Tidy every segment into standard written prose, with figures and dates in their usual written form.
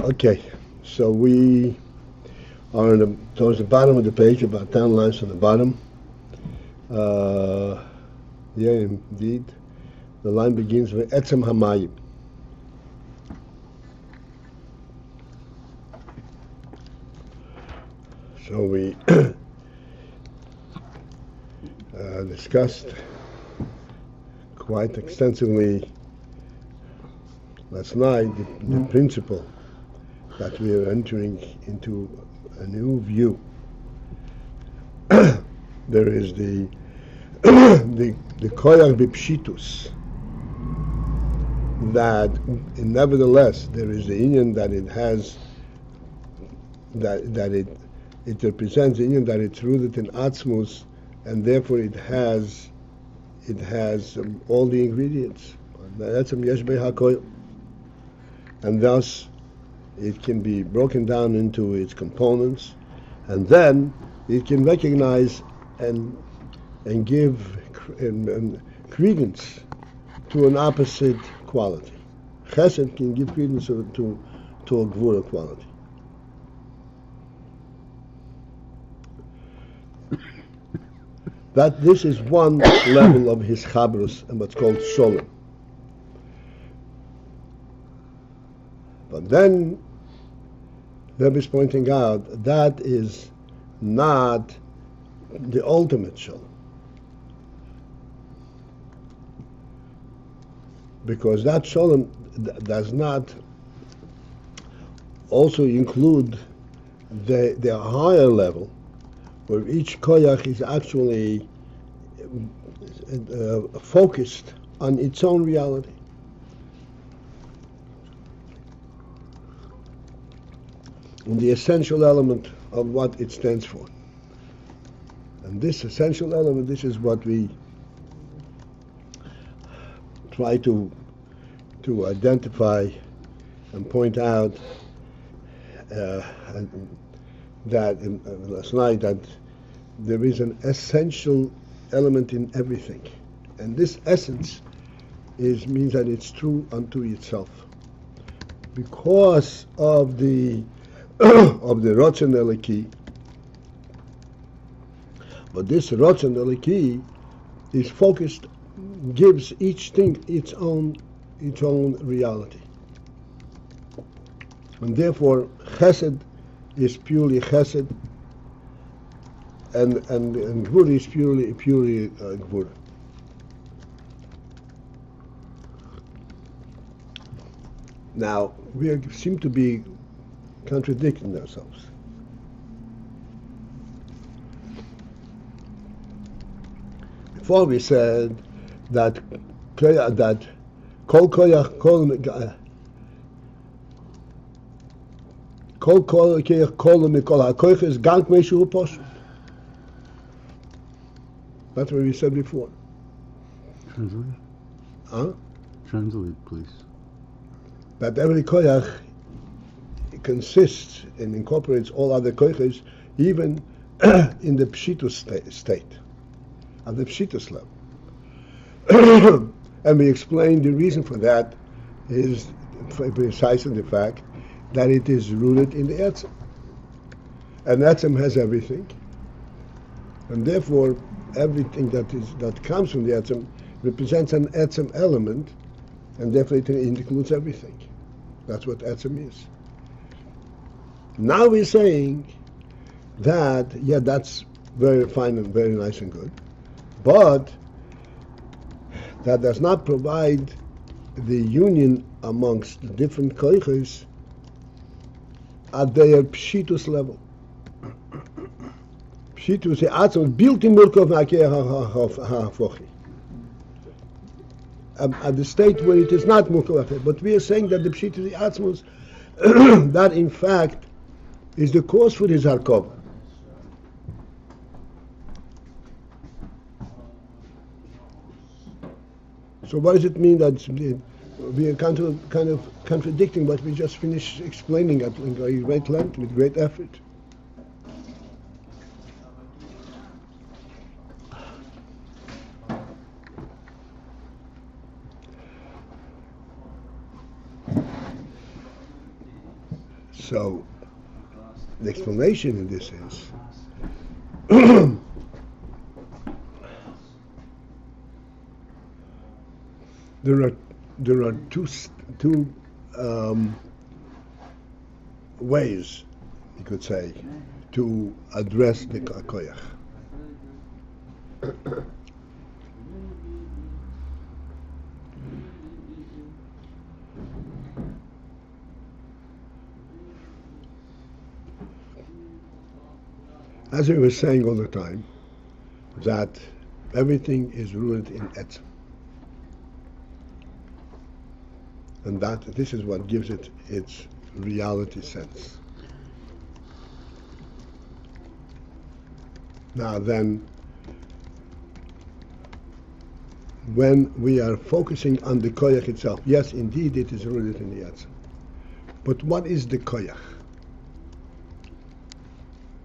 Okay, so we are towards the bottom of the page, about 10 lines on the bottom. Yeah, indeed. The line begins with Etzem Hamayim. So we discussed quite extensively last night the principle that we are entering into a new view. There is the koyach b'pshitus, that nevertheless there is the Inyan that it has, that it represents the Inyan that it's rooted in Atzmus, and therefore it has all the ingredients. And thus it can be broken down into its components, and then it can recognize and give credence to an opposite quality. Chesed can give credence to a Gvura quality. That this is one level of his chabrus and what's called sholem. But then Rebbe is pointing out that is not the ultimate sholem, because that sholem does not also include the higher level, where each koyach is actually focused on its own reality. And the essential element of what it stands for. And this essential element, this is what we try to identify and point out that last night, that there is an essential element in everything, and this essence means that it's true unto itself, because of the of the Ratzon Eliki. But this Ratzon Eliki is focused, gives each thing its own reality, and therefore Chesed is purely Chesed, and Gvura is purely Gvura. Now we seem to be contradicting ourselves. Before we said that kol koyach kol mikol hakoyach is gank meishu poshut. That's what we said before. Translate. Huh? Translate, please. That every koyach consists and incorporates all other koyches, even in the pshitus state, at the pshitus level. And we explained the reason for that is precisely the fact that it is rooted in the etzem. And etzem has everything, and therefore everything that comes from the etzem represents an etzem element, and therefore it includes everything. That's what etzem is. Now we're saying that, yeah, that's very fine and very nice and good, but that does not provide the union amongst the different koiches at their pshitus level. Pshitus is atzon bilti murkov ha'fochi. At the state where it is not murkov, but we are saying that the pshitus atzmos, that in fact is the cause for his harkova. So what does it mean that we are kind of contradicting what we just finished explaining at great length, with great effort? So the explanation in this is there are two ways, you could say, to address the koyach. As we were saying all the time, that everything is rooted in etzem. And that this is what gives it its reality sense. Now then, when we are focusing on the koyach itself, yes, indeed it is rooted in the etzem. But what is the koyach?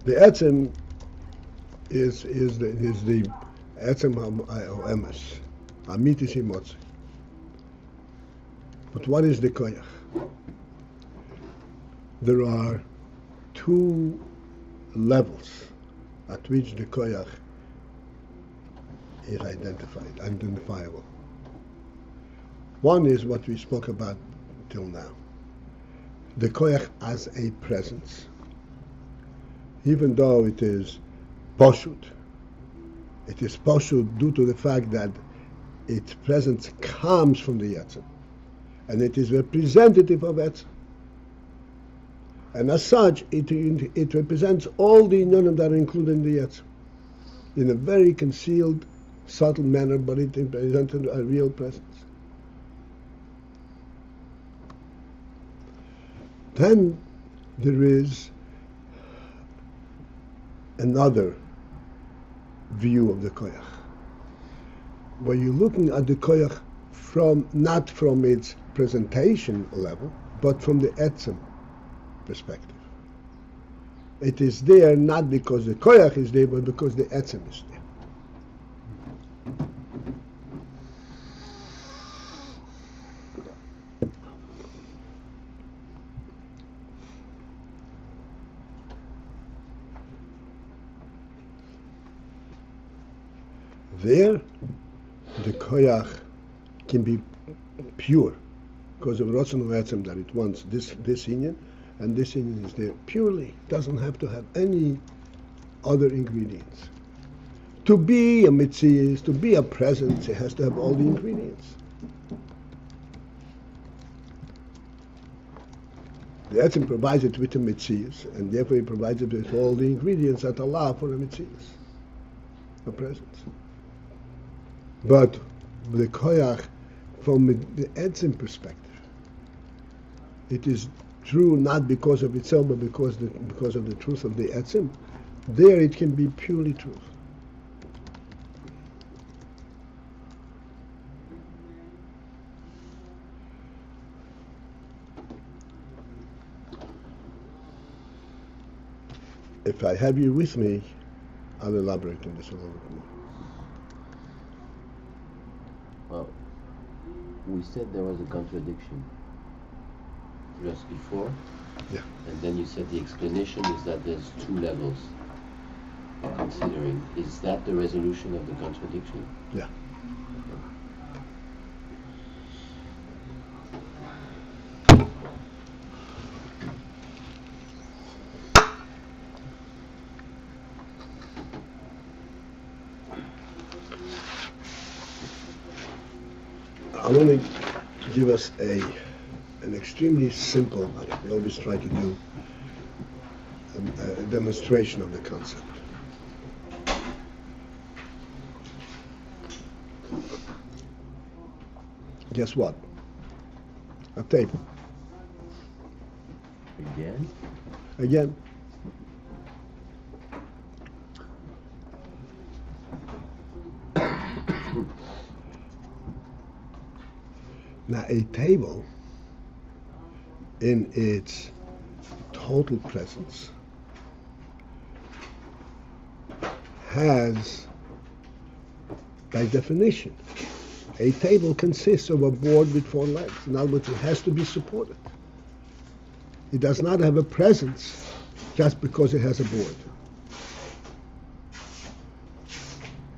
The etzem is the etzem ha'emes, amitis himotzi. But what is the koyach? There are two levels at which the koyach is identifiable. One is what we spoke about till now. The koyach as a presence. Even though it is poshut, it is poshut due to the fact that its presence comes from the etzem, and it is representative of etzem. And as such, it represents all the inyanim that are included in the etzem, in a very concealed, subtle manner, but it represents a real presence. Then there is another view of the koyach, where you're looking at the koyach not from its presentation level, but from the etzem perspective. It is there not because the koyach is there, but because the etzem is there. There, the koyach can be pure because of Ratzon Etzem, that it wants this inyan, and this inyan is there purely. Doesn't have to have any other ingredients. To be a mitzias, to be a presence, it has to have all the ingredients. The Etzem provides it with the mitzias, and therefore he provides it with all the ingredients that allow for a mitzias, a presence. But the koyach, from the etzem perspective, it is true not because of itself, but because of the truth of the etzem. There it can be purely truth. If I have you with me, I'll elaborate on this a little bit more. Well, we said there was a contradiction just before. Yeah. And then you said the explanation is that there's two levels you're considering. Is that the resolution of the contradiction? Yeah. I want to give us an extremely simple, like we always try to do, a demonstration of the concept. Guess what? A table. Again. Now, a table, in its total presence, has, by definition, a table consists of a board with four legs. In other words, it has to be supported. It does not have a presence just because it has a board.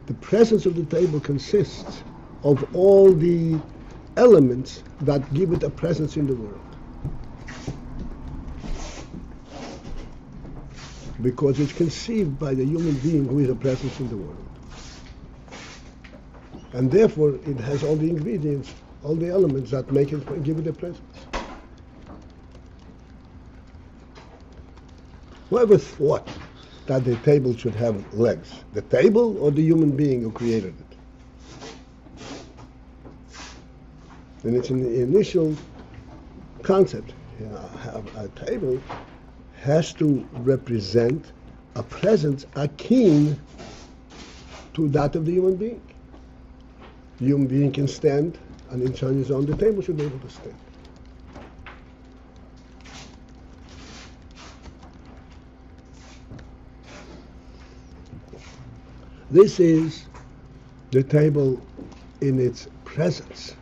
The presence of the table consists of all the elements that give it a presence in the world. Because it's conceived by the human being who is a presence in the world. And therefore it has all the ingredients, all the elements that make it, give it a presence. Whoever thought that the table should have legs? The table or the human being who created it? And it's an initial concept. A table has to represent a presence akin to that of the human being. The human being can stand, and in his own, the table should be able to stand. This is the table in its presence,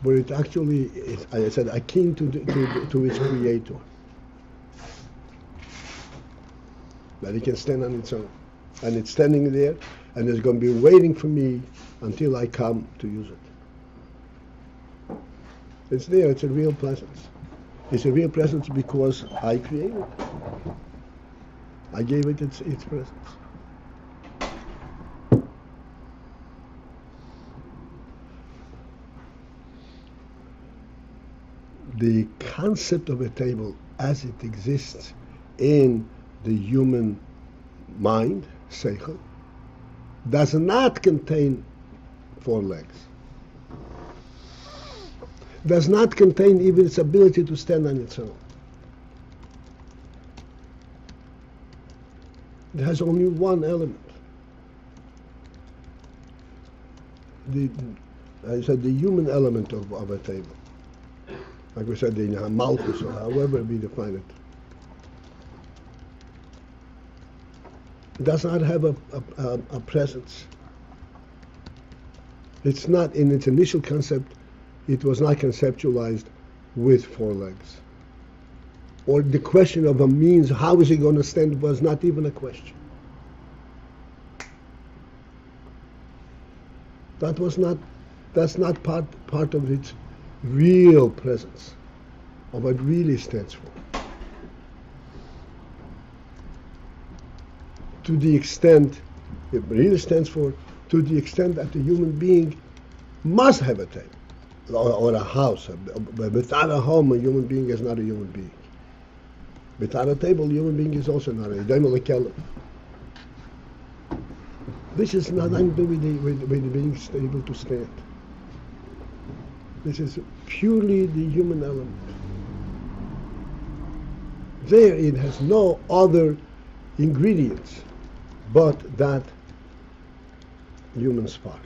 where it actually is, as I said, akin to its creator. That it can stand on its own. And it's standing there, and it's going to be waiting for me until I come to use it. It's there, it's a real presence. It's a real presence because I created it. I gave it its presence. The concept of a table as it exists in the human mind, seichel, does not contain four legs. Does not contain even its ability to stand on its own. It has only one element. I said the human element of a table. Like we said, the malchus, or however we define it. It does not have a presence. It's not, in its initial concept, it was not conceptualized with four legs. Or the question of a means, how is it going to stand, was not even a question. That's not part of its real presence, of what it really stands for. To the extent it really stands for, to the extent that the human being must have a table or a house. Without a home, a human being is not a human being. Without a table, a human being is also not a human. This is not nothing to do with being able to stand. This is purely the human element. There it has no other ingredients but that human spark.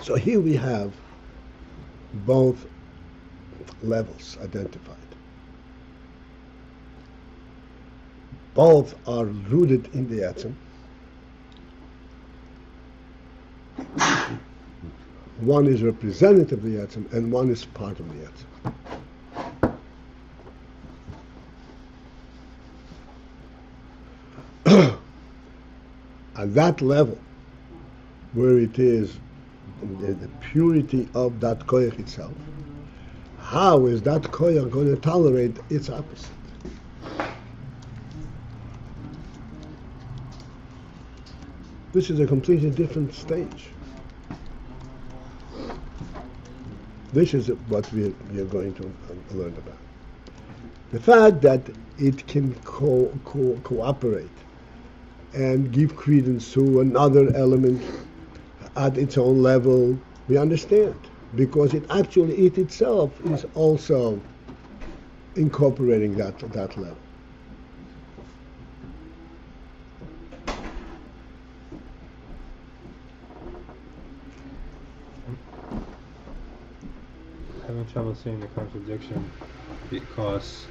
So here we have both levels identified. Both are rooted in the atom. One is representative of the atom and one is part of the atom. At that level, where it is the purity of that koyach itself, how is that koyach going to tolerate its opposite? This is a completely different stage. This is what we are going to learn about. The fact that it can cooperate and give credence to another element at its own level, we understand, because it itself is also incorporating that level. Having trouble seeing the contradiction because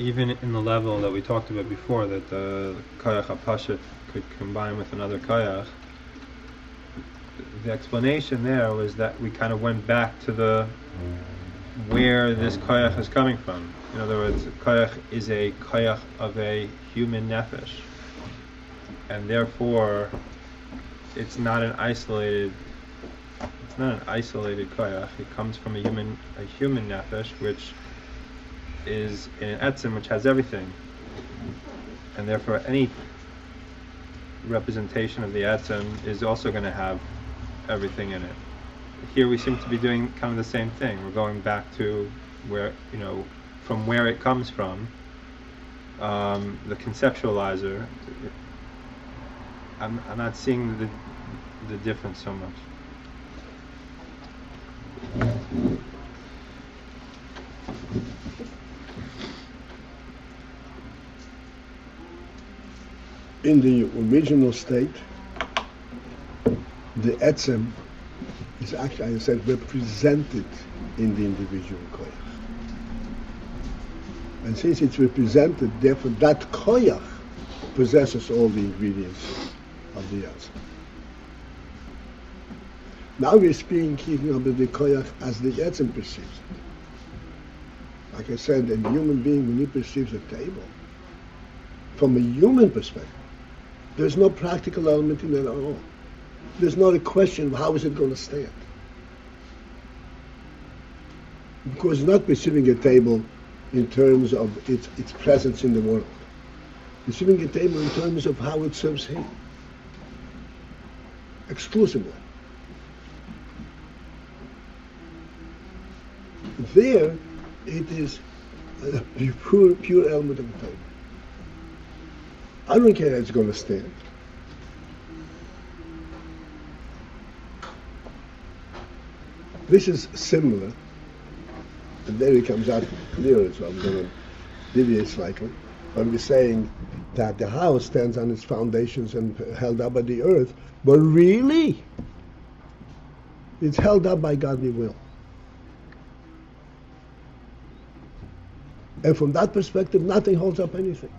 even in the level that we talked about before, that the koyach hapashit could combine with another koyach, the explanation there was that we kind of went back to the where this koyach is coming from. In other words, koyach is a koyach of a human nefesh, and therefore it's not an isolated koyach. It comes from a human nefesh, which is in etzim, which has everything, and therefore any representation of the etzim is also going to have everything in it. Here we seem to be doing kind of the same thing. We're going back to where, from where it comes from. The conceptualizer. I'm not seeing the difference so much. In the original state, the etzem is actually, as I said, represented in the individual koyach. And since it's represented, therefore that koyach possesses all the ingredients of the etzem. Now we're speaking about the koyach as the etzem perceives it. Like I said, a human being, when he perceives a table, from a human perspective, there's no practical element in it at all. There's not a question of how is it going to stand. Because it's not perceiving a table in terms of its presence in the world. Perceiving a table in terms of how it serves him. Exclusively. There, it is a pure element of the table. I don't care how it's going to stand. This is similar, and there it comes out clearer, so I'm going to deviate slightly. When we're saying that the house stands on its foundations and held up by the earth, but really, it's held up by godly will. And from that perspective, nothing holds up anything.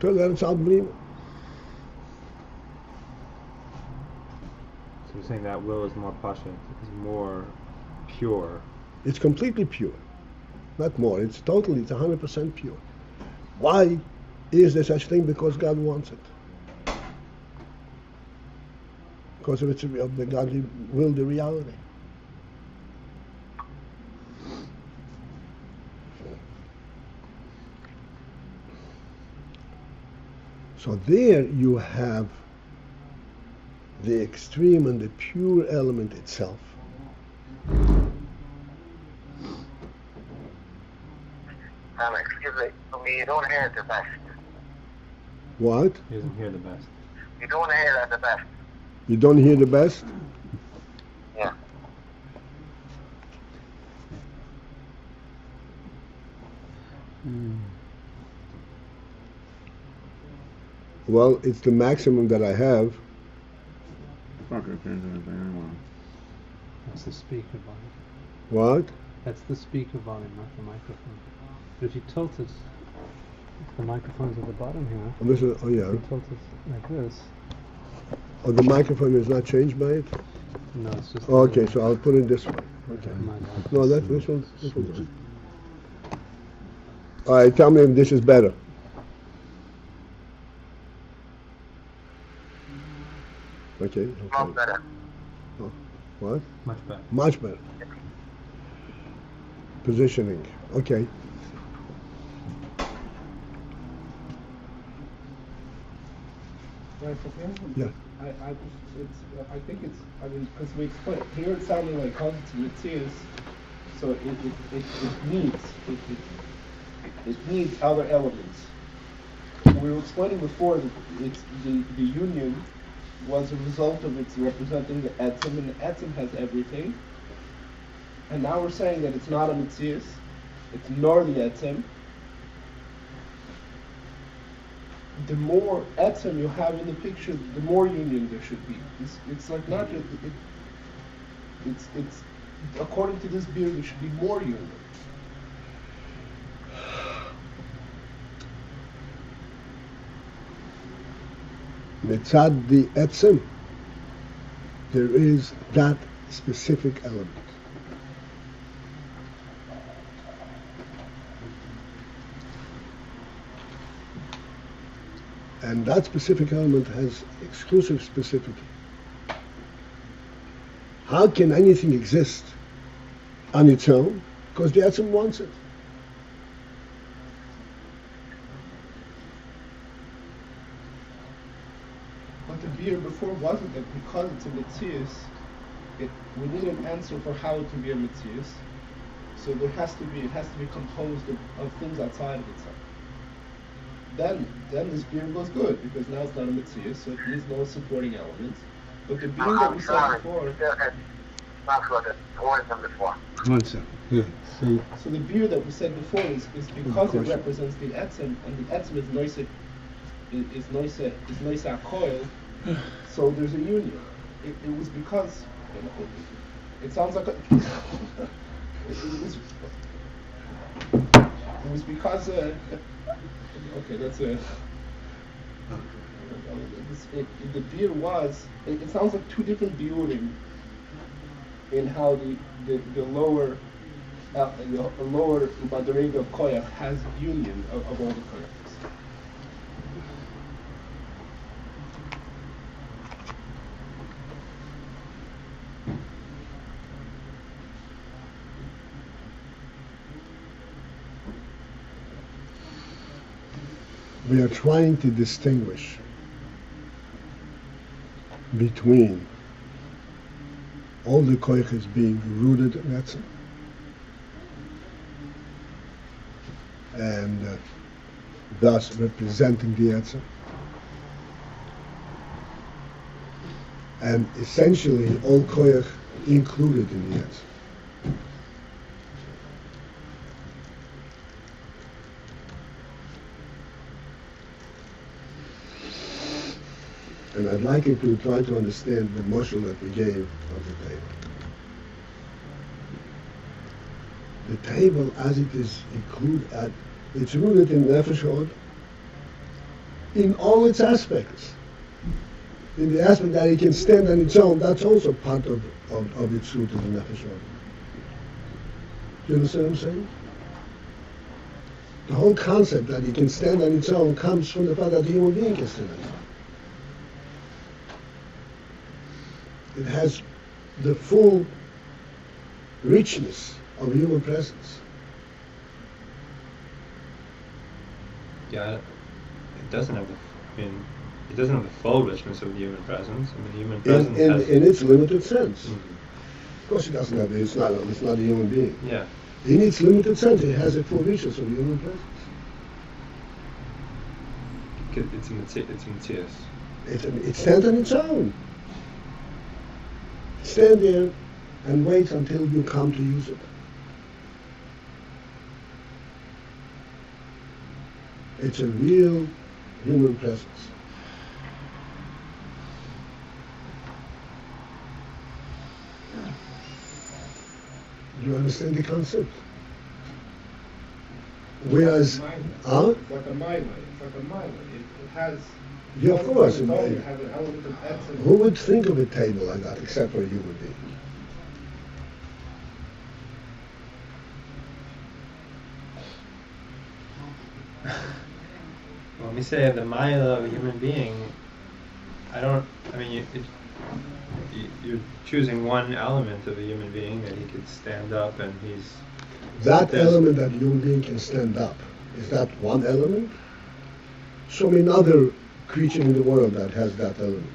So that it's unbelievable. So you're saying that will is more pasha, is more pure. It's completely pure. Not more. It's 100% pure. Why is there such thing? Because God wants it. Because of the godly will, the reality. So there you have the extreme and the pure element itself. Excuse me, you don't hear it the best. What? He doesn't hear the best. You don't hear it the best. You don't hear the best? Yeah. Well, it's the maximum that I have. That's the speaker volume. What? That's the speaker volume, not the microphone. But if you tilt it, the microphone's at the bottom here. Oh, this is, oh yeah. If you tilt it like this. Oh, the microphone is not changed by it? No, it's just. Oh, okay, so I'll put it this way. Okay. My bad. No, this one's good. All right, tell me if this is better. Okay. Much better. Oh, what? Much better. Much better. Positioning. Okay. Right, so Yeah. I think it's, I mean, because we explained, here it's sounding like cognitive mitzias, so it needs other elements. We were explaining before that it's the union was a result of its representing the etzim, and the etzim has everything. And now we're saying that it's not a mitzias, it's nor the etzim. The more etzim you have in the picture, the more union there should be. It's like not just according to this beer, there should be more union. Mitzad the etzem, there is that specific element. And that specific element has exclusive specificity. How can anything exist on its own? Because the etzem wants it. But the beer before wasn't that because it's a mitzias. We need an answer for how it can be a mitzias. So it has to be composed of things outside of itself. Then this beer goes good because now it's not a mitzias, so it needs no supporting elements. But the beer that we said before. That's what it was before. One second. Yeah. So the beer that we said before is because it represents the etzem, and the etzem is noisa coil. So there's a union. It was because it sounds like it was because okay, that's it. The beer was. It sounds like two different biurim in how the lower Madrega of koyach has union of all the koyachs. We are trying to distinguish between all the koyches being rooted in etzem and thus representing the etzem, and essentially all koyach included in the etzem. And I'd like you to try to understand the moshel that we gave of the table. The table, as it is it's rooted in Nefesh Hod in all its aspects. In the aspect that it can stand on its own, that's also part of its root in the Nefesh Hod. Do you understand what I'm saying? The whole concept that it can stand on its own comes from the fact that the human being can stand on its own. It has the full richness of human presence. Yeah, it doesn't have it doesn't have the full richness of the human presence. I mean, the human presence in its limited sense. Mm-hmm. Of course, it doesn't have it. It's not a human being. Yeah. In its limited sense, it has a full richness of human presence. It's Matthias. It stands on its own. Stand there and wait until you come to use it. It's a real human presence. Do you understand the concept? Whereas, It's like a mile. It has. Yeah, of course. It has an element of etzem. Who would think of a table like that except for a human being? When we say the mile of a human being, you're choosing one element of a human being that he could stand up and he's... That element that a human being can stand up, is that one element? Show me another creature in the world that has that element.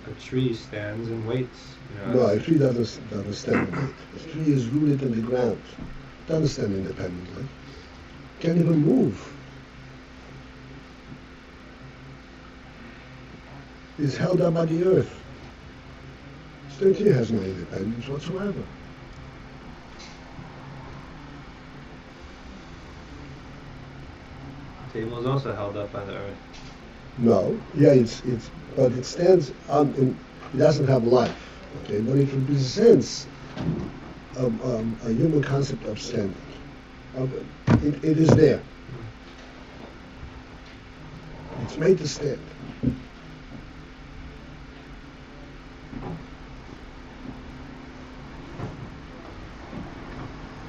A tree stands and waits. No, a tree doesn't stand and wait. A tree is rooted in the ground. It doesn't stand independently. Can't even move. It's held up by the earth. The tree has no independence whatsoever. The table is also held up by the earth. No, yeah, but it stands on. It doesn't have life. Okay, but it represents a human concept of standing. It is there. It's made to stand.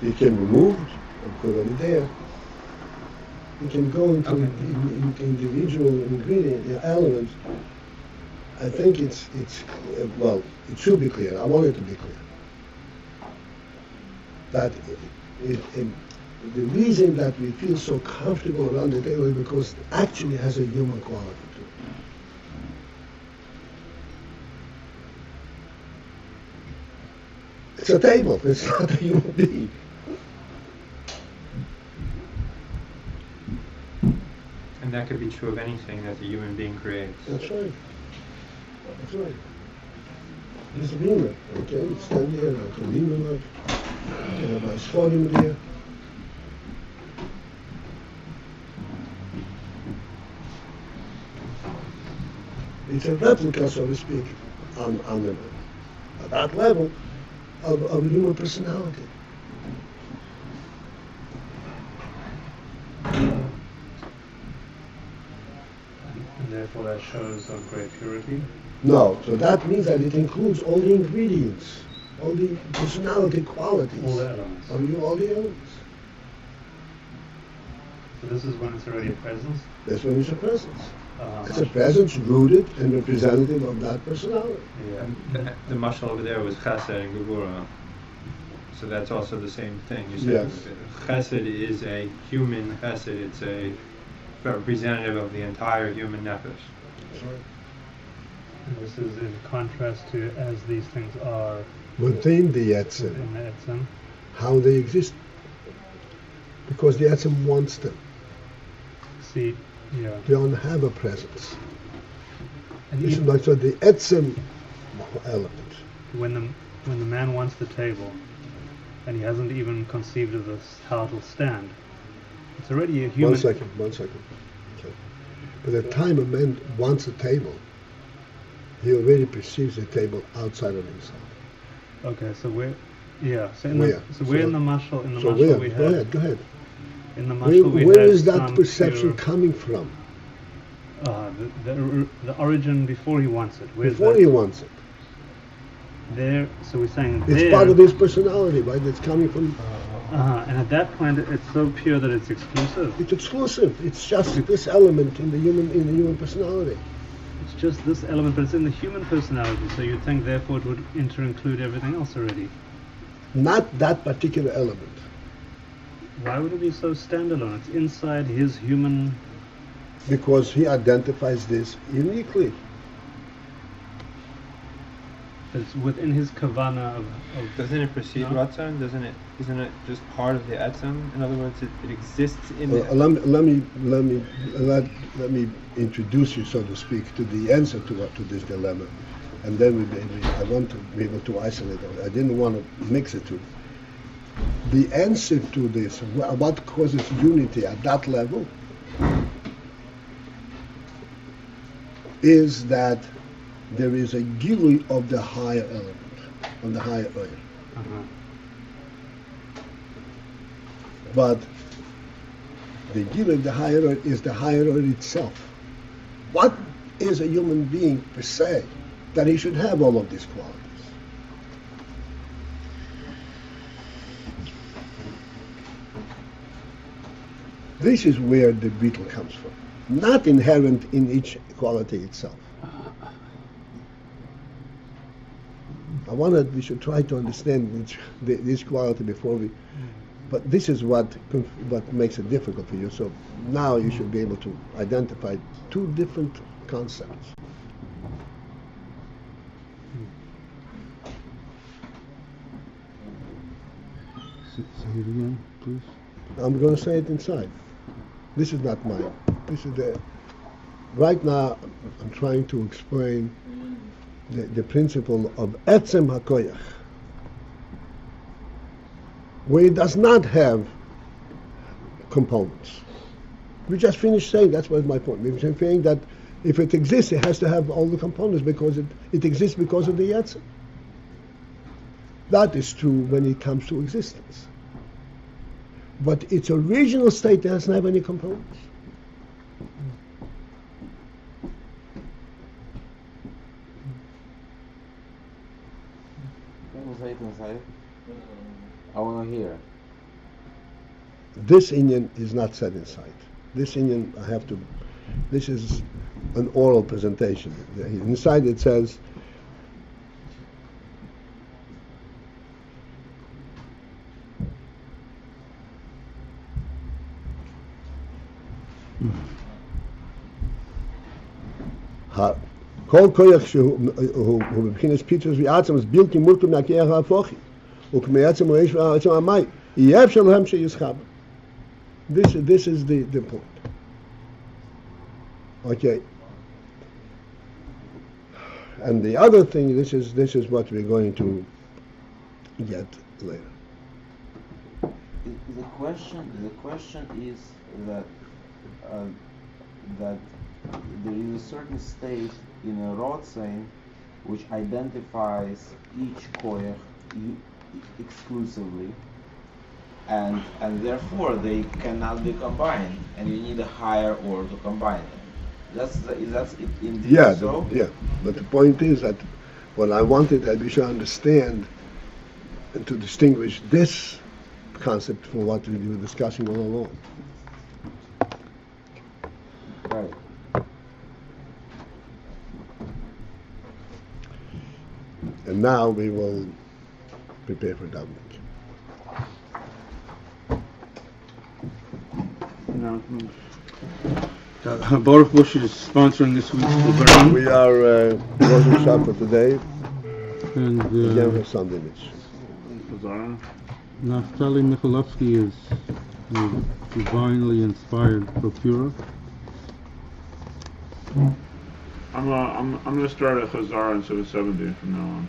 You can remove it or put it there. You can go into individual ingredient elements. I think it's well, it should be clear. I want it to be clear that the reason that we feel so comfortable around the table is because it actually has a human quality to it. It's a table. It's not a human being. And that could be true of anything that a human being creates. That's right. That's right. It's Rima, okay? Stand there, like a Rima, like, you have a podium there. It's a replica, so to speak, on at that level of human personality. And therefore that shows of great purity. No, so that means that it includes all the ingredients, all the personality qualities. All the elements. All the elements. So this is when it's already a presence. That's when it's a presence. It's a presence rooted and representative of that personality. Yeah. The mashal over there was chesed and gevura. So that's also the same thing. You said Yes. chesed is a human chesed. It's a representative of the entire human nefesh. That's right. And this is in contrast to as these things are Within the Etzem, in the Etzem. how they exist. Because the Etzem wants them. See, yeah. They don't have a presence. And This is even like so the Etzem element. when the man wants the table, and he hasn't even conceived of this how it'll stand, it's already a human. One second. Okay. By the time a man wants a table, he already perceives the table outside of himself. Okay, so we're so in Where? we're in the mashal. In the So mashal where? we Go had. ahead. In the Where, mashal we where had is that some perception pure, coming from? the origin before he wants it. Where's Before that? he wants it. There. So we're saying It's there. part of his personality, right? It's coming from... And at that point, it's so pure that it's exclusive. It's exclusive. It's just this element in the human personality. It's just this element, but it's in the human personality. So you'd think, therefore, it would include everything else already. Not that particular element. Why would it be so standalone? It's inside his human. Because he identifies this uniquely. It's within his kavana of Doesn't it precede No? Ratzon? Isn't it just part of the Etzem? In other words, it exists in Well, the... let me introduce you, so to speak, to the answer to this dilemma, and then I want to be able to isolate it. I didn't want to mix it two. The answer to this, what causes unity at that level, is that there is a gilui of the higher element, of the higher oil. But the gilui of the higher oil is the higher oil itself. What is a human being per se that he should have all of these qualities? This is where the beetle comes from, not inherent in each quality itself. We should try to understand this quality before we. But this is what makes it difficult for you. So now you should be able to identify two different concepts. Say it again, please. I'm going to say it inside. This is not mine. This is the. Right now, I'm trying to explain the principle of Etzem HaKoyach, where it does not have components. We just finished saying, that's what my point. We were saying that if it exists, it has to have all the components because it exists because of the Etzem. That is true when it comes to existence. But its original state doesn't have any components. I want to hear. This Inyan is not said inside. This Inyan, this is an oral presentation. Inside it says, כל כוח שהוא מבחינת פיצוס ועצם אז בלתי מורכב מהכיח ההפוכי וכמעצם האש ועצם המים יהיה אפשר להם שיסחב. This is the point. Okay. And the other thing, this is what we're going to get later. The question is that that there is a certain state in a Rotzain which identifies each koyach exclusively, and therefore they cannot be combined, and you need a higher order to combine them. That's it indeed so? But the point is that what I wanted that we should understand and to distinguish this concept from what we were discussing all along. Right. And now we will prepare for davening. Baruch Bush is sponsoring this week's program. We are closing shop for today. And Again for Sunday, Mitch. Naftali Mikhailovsky is divinely inspired procurer. I'm going to start at Chazar instead of 70 from now on.